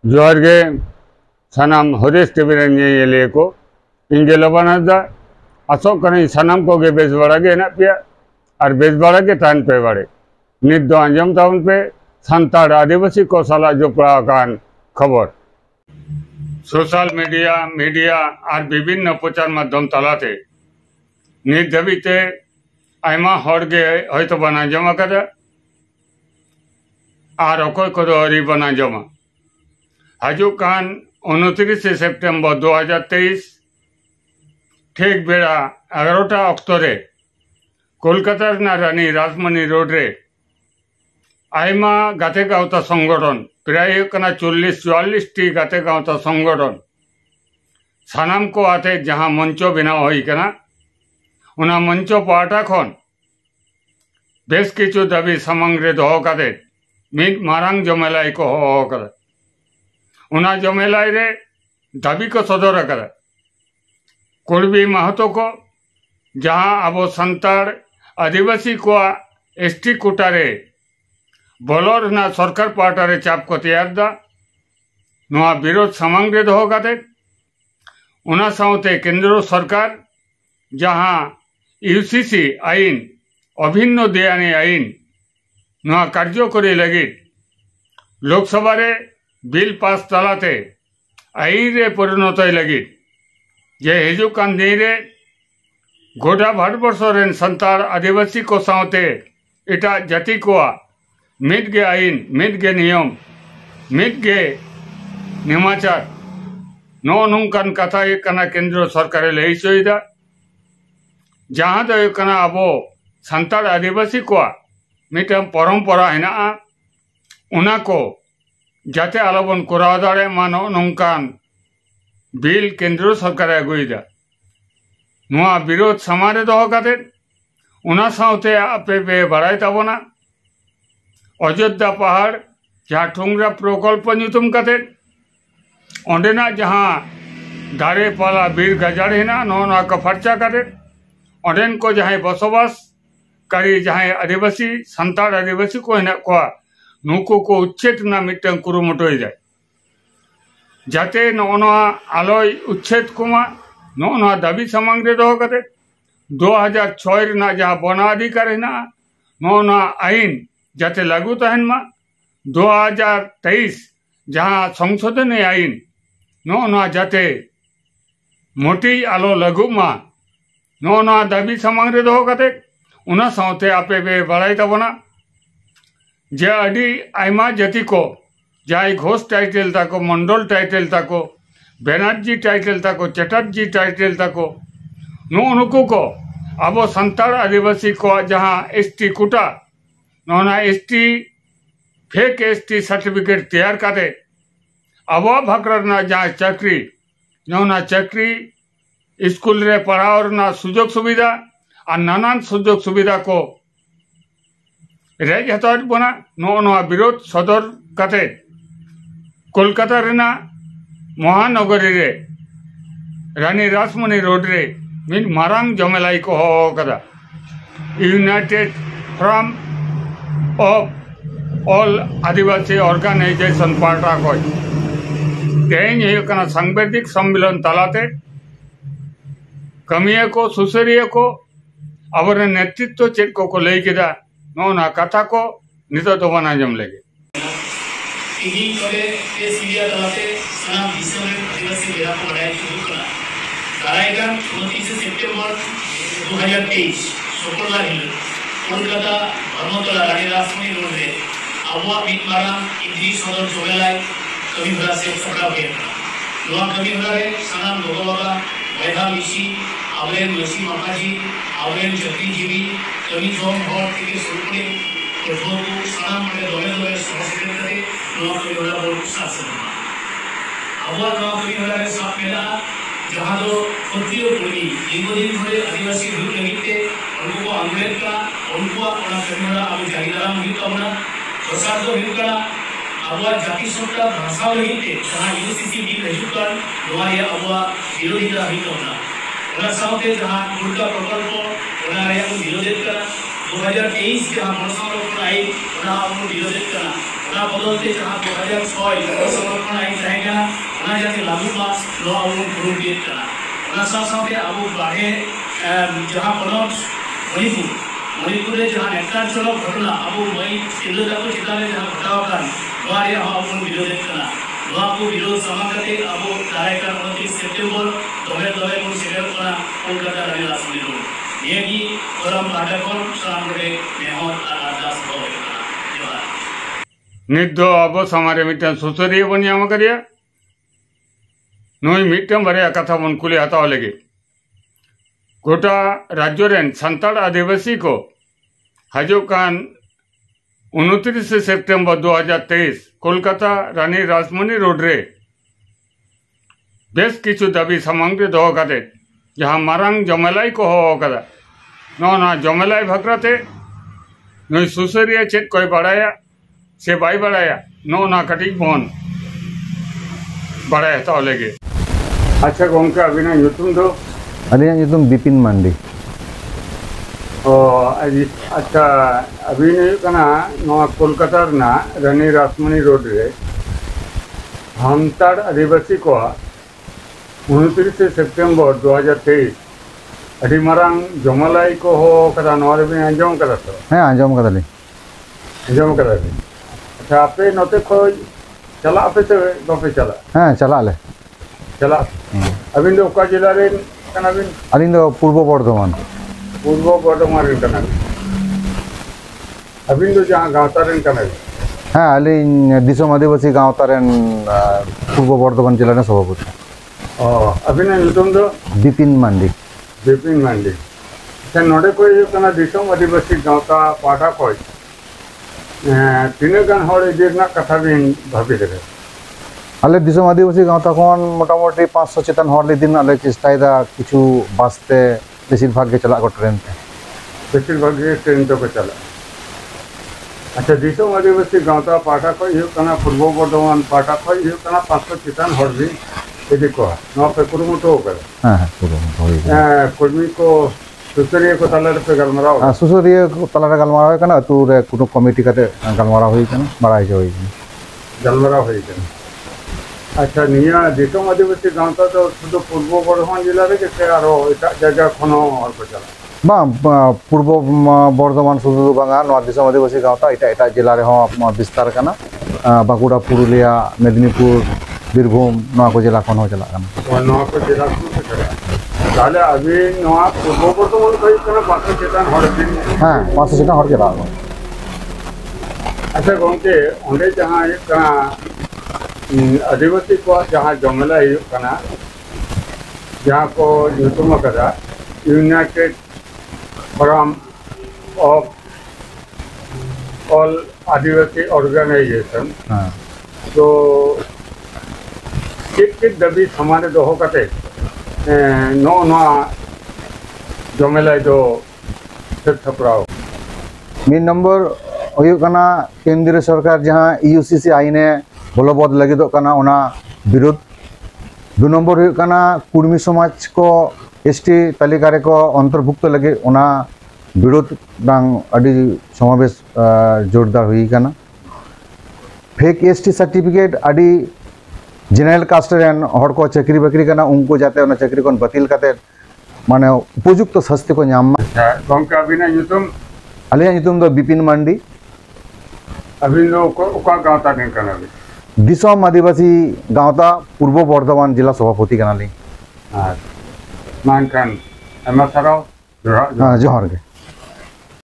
जोहार गे सानाम हरीश टीवी ᱧᱮᱧᱮᱞᱤᱭᱟᱹ को ᱤᱧ ᱜᱮᱞᱚᱵᱟᱱ ᱦᱟᱸᱥᱫᱟ आसोग करें सानाम को गे बेस बड़ा गे हेना पेया और बेस बड़ा गे तान पे बड़े नित दो आंजम ताउन पे संताड़ आदिवासी को साला जोपड़ा कान खबर सोशल मीडिया और विभिन्न प्रचार माध्यम तलाते नित धाबीते आयमा हर गे हयतो बना जमा कदा और अकय को हरी बना जमा हजु कान 29 सेप्टेम्बर 2023 ठीक बेड़ा 11टा अक्टोरे कोलकाता रानी राजमणि रोड रे आयमा गाते गावता संगठन प्राय 40-44 टी गाते गावता संगठन सानाम को आते जहां मंचो बनाव हुई कना उना मंचो पाटा खन बेस किछु दाबी सामंग रे दोहो काते मिद मारांग जमेलाई को हो कदा उना जमेलाई रे दाबी को सदर कदा कुर्बी महतो को जहां अब संताड़ आदिवासी को एसटी कोटारे बोलर ना सरकार पाटारे चाप को तैयार दा नोआ विरोध सामंग रे दोहो काते उना साउते केंद्र सरकार जहां यूसीसी आईन अभिन्न देयानी आईन नोआ कार्यकरी लगी लोकसभा रे बिल पास तलाते आईन रे परिणत लगी जे हिजू कान दिन रे गोटा भारतवर्ष रेन संताड़ आदिवासी को साउते एटा जाति को मिदगे आईन मिदगे नियम मिदगे निमाचार नो नोंकान कथा कना केंद्र सरकार लई चोइदा जहां दो कना अबो संताड़ आदिवासी को मिटम परंपरा हेना उना को जाते आलोबन कोराव दाड़े मानो नोंकान बिल केंद्र सरकार अगुईदा नुआ विरोध समारे दोहो काते उना साउते आपे पे बड़ाई ताबोना अयोध्या पहाड़ जहां ठुंगरा प्रकल्प नुतुम काते ओंडेना जहां दारे पाला बीर गजाड़ हेना नोना को फर्चा काते ओंडेन को जहां बसवास कारी जहां आदिवासी संताड़ आदिवासी को हेना को नुकु को उच्छेद ना मिटन कुरुमुटोय जाय जाते नोना आलोय उच्छेद कुमा नोना दाबी सामंग रे दोहो काते 2006 रेना जहां वन अधिकार हेना नोना आईन जाते लागू तहन मा 2023 जहां संशोधन आईन नोना जाते मोटी आलो लागू मा नोना दाबी सामंग रे दोहो काते उना साउते आपे बे बड़ाई ताबोना जे अडी आयमा जाति को जाय घोष टाइटल ताको मंडल टाइटल ताको बैनर्जी टाइटल ताको चटर्जी टाइटल ताको नुको को अब संताड़ आदिवासी को जहां एसटी कोटा नोना एसटी फेक एसटी सर्टिफिकेट तैयार काते अब भाकर ना जहां चाकरी नोना चाकरी स्कूल रे पढ़ाओ ना सुजोग सुविधा और नानान सुजोग सुविधा को रेज हताड़ बना नोना विरोध सदर काते कोलकाता रेना महानगरी रे रानी राजमणि रोड रे मिन मारांग जमेलाई को हो कदा united front of all Adivasi organization पार्टा को तेज होना सांबादिक सम्मेलन तलाते कमिया को सुसरिया को अवर नेतृत्व चेक को लई केदा नोना कथा को नितो तो बना जम लगे टीवी करे ये सीरियल तलाते सना विश्व आदिवासी मेला को बढ़ाई शुरू करा दारायगान 29 सितंबर 2023 शुक्रवार हिल कोलकाता धर्मतला रानी राजमणि रोड रे आबुआ मिटमारा इंद्री सदर जोगेलाई कविभरा से सका भेटा नोआ कविभरा रे सनाम लोगोगा वैधा मिशी आवेन नसी माकाजी आवेन जगदीजीवी कवि जोम हर থেকে শুরু করে প্রথমত সানাম করে দলে দলে সহযোগিতাতে नोआ कविभरा बोल शासन आबुआ नोआ कविभरा रे साथ मेला जहां दो खत्रियो पुरी दीर्घदिन धरे आदिवासी भूल लगिते उनको आंदोलन का उनको अपना कविभरा अब जागीदारा मुहित अपना प्रसाद तो हिलकड़ा आबुआ जाति सत्ता भाषा लगिते जहां यूसीसी बिल हिलकड़ नोआ ये आबुआ विरोधिता हित अपना उना साउते जहां उनका प्रकल्प उना रे विरोधिता 2023 जहां वर्षों आईन उना अब विरोधित करना उना बदलते जहां 2006 संरक्षण आईन तहे करना उना जाते लागू पास लो अब विरोधित करना उना साथ-साथ अब बाहे जहां बनोट मणिपुर रे जहां नेताचलक घटना अब मई केंद्र को चिताले जहां घटाव कान वारे अब विरोधित करना को विरोध समाकते अब दायका 29 सितंबर 2012 को सेटल करना कोलकाता रानी रासनी रोड ये की परम पाठकन सामने मेहर अरदास होवे जोहार निदो अब समारे मिटन सुसरिय बनियाम करिया नोई मिटम बरिया कथा बन कुले हताव लगे गोटा राज्य रेन संताड़ आदिवासी को हजुकान 29 सितंबर 2023 कोलकाता रानी रासमणी रोड रे बेस किछु दाबी सामग्री दो कते जहां मारंग जमेलाई को हो कदा ना जमेलाई भकराते नई सुसरिया चेक कोई बड़ाया से बाई बड़ाया ना कटी बोन बड़ाया तो लेगे अच्छा गोंका अभिना युतुम दो अलिया युतुम बिपिन मांडी अच्छा अभी कना कोलकाता रानी रासमणी रोड रे हमताड़ आदिवासी को 29 सितंबर 2023 अभी मारंग जमलाई को हो कदा नोरे भी आंजम कदा तो हाँ आंजम कदा अच्छा आपे नोते को चला आपे से बापे चला हाँ चला ले चला अभी दो का जिला रे कना बिन अलिंग दो पूर्व बर्धमान कना अभी तो जहाँ गाँवता रेन कना हाँ अलिंग दिसम आदिवासी गाँवता रेन पूर्व बर्धमान जिला ने सभापति अभी ना युतुम दो बिपिन मांडी अच्छा नोडे कोई कना दिसम आदिवासी गाँवता पाठा कोई तीन गान हर इधर कथा भी भाभी देखे अले दिसम आदिवासी गाँवता कौन मोटामोटी 500 चेतन हर दिन अले चेष्टा किछु बास्ते बेसिर भाग के चला को ट्रेन तो को चला अच्छा दिसम आदिवासी गाँवता पाठा को पूर्व बर्धमान पाठा को 500 चेतन हर दिन यदि को पे कुरुमुटो कर्मी को सुसरिया को तला पे गलमराव सुसरिया को तला गलमराव कना तू रे कुनो कमिटी काते गलमराव होई कना बड़ा होई गलमराव होई कना अच्छा निया दिसम आदिवासी गाँवता तो शुद्ध पूर्व बर्धमान जिला रे के आरो एटा जगह खनो और को चला पूर्व बर्धमान शुद्ध बांगा नवा दिसम आदिवासी गाँवता एटा जिला रे हो विस्तार कना बांकुड़ा पुरुलिया मेदिनीपुर बीरभूम नवा को जिला खनो चला कना नवा को जिला को चला ताले अभी नवा पूर्व बर्धमान कई कना 500 चेतन हर दिन हां 500 चेतन हर जिला अच्छा गोंके ओंडे जहां एक आदिवासी को जहाँ जमला कना जहाँ को युतुम कदा United Forum of all Adivasi Organisation तो कित दबी समाने दोहो कते नो जमला दो छपराव मिन नंबर होयुकना केंद्र सरकार जहाँ यूसीसी आईने बलबद लगे विरोध 2 नंबर होयुकना कुर्मी समाज को एसटी तालिका रे को अंतर्भुक्त लगे विरोध अड़ी समावेश जोरदार हुईकना फेक एसटी सर्टिफिकेट अड़ी जेनरल कास्ट रेन हर को चाकरी बाकरी कना उनको जाते उना चाकरी को बातिल काते माने उपयुक्त शास्ति को नाम गंका बिना युतुम अलिया युतुम दो बिपिन मांडी अभी लोग ओका गाँवता नहीं कना दिसम आदिवासी गाँवता पूर्व बर्धमान जिला सभापति कनाली मान खान एम एस राव जोहार के